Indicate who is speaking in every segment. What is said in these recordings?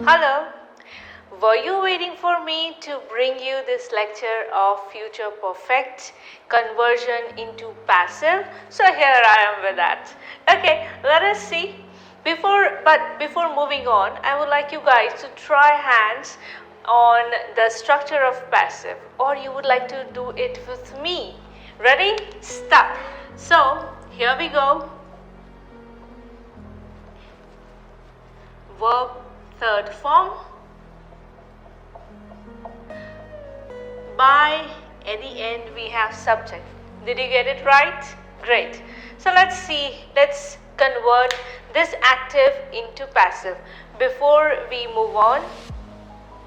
Speaker 1: Hello. Were you waiting for me to bring you this lecture of future perfect conversion into passive? So here I am with that. Okay, let us see. Before moving on, I would like you guys to try hands on the structure of passive, or you would like to do it with me. Ready? Start. So here we go. Verb third form. By at the end we have subject. Did you get it right? Great. So let's convert this active into passive. Before we move on,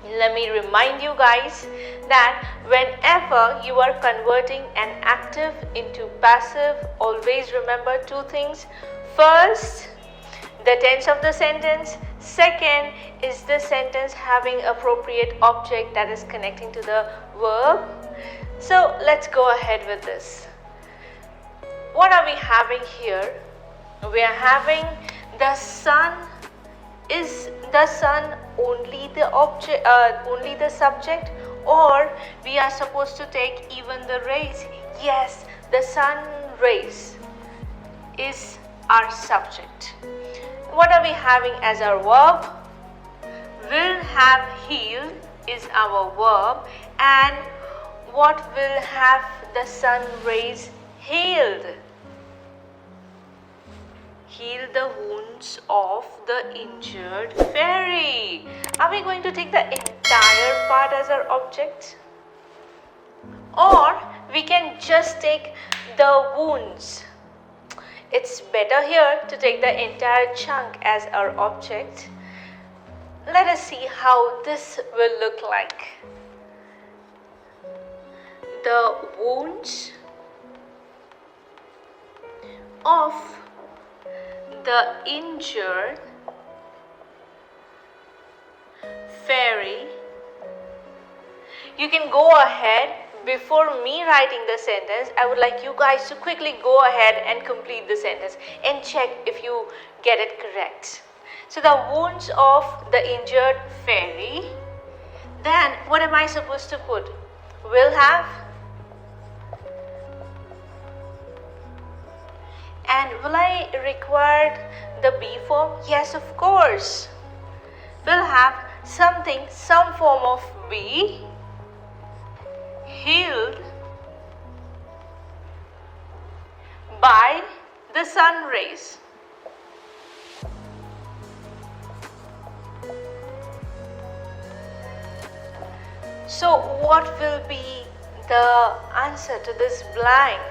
Speaker 1: let me remind you guys that whenever you are converting an active into passive, always remember two things. First, the tense of the sentence. Second is the sentence having appropriate object that is connecting to the verb. So let's go ahead with this. What are we having here? We are having the sun. Is the sun only the object, only the subject, or we are supposed to take even the rays? Yes, the sun rays is our subject. What are we having as our verb? Will have healed is our verb, and what will have the sun rays healed? Heal the wounds of the injured fairy. Are we going to take the entire part as our object? Or we can just take the wounds. It's better here to take the entire chunk as our object. Let us see how this will look like. The wounds of the injured fairy. You can go ahead. Before me writing the sentence, I would like you guys to quickly go ahead and complete the sentence and check if you get it correct. So the wounds of the injured fairy. Then what am I supposed to put? Will have. And will I require the be form? Yes, of course. Will have something, some form of be. Healed by the sun rays. So what will be the answer to this blank?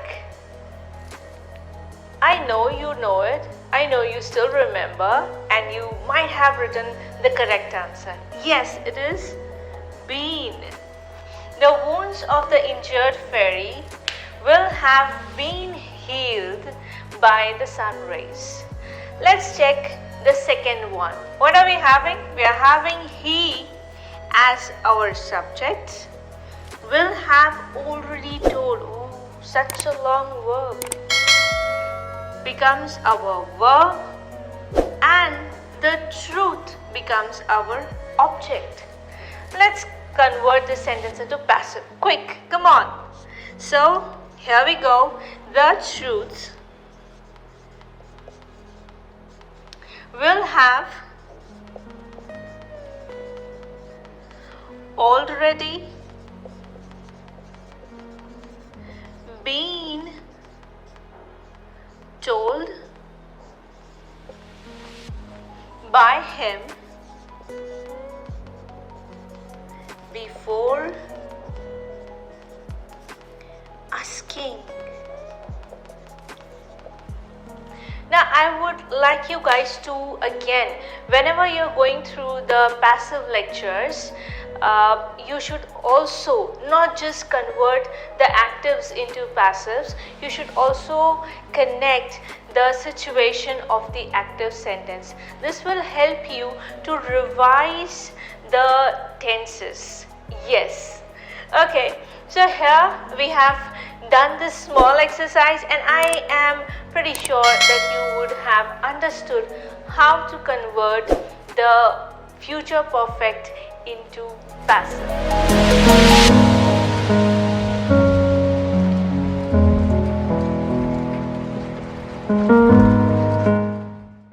Speaker 1: I know you know it. I know you still remember, and you might have written the correct answer. Yes, it is been. The wounds of the injured fairy will have been healed by the sun rays. Let's check the second one. What are we having? We are having he as our subject. Will have already told. Oh, such a long verb. Becomes our verb, and the truth becomes our object. Let's convert this sentence into passive. Quick, come on. So here we go. The truth will have already been told by him before asking. Now I would like you guys to, again, whenever you're going through the passive lectures, you should also not just convert the actives into passives, you should also connect the situation of the active sentence. This will help you to revise the tenses. Yes. Okay, so here we have done this small exercise, and I am pretty sure that you would have understood how to convert the future perfect into passive.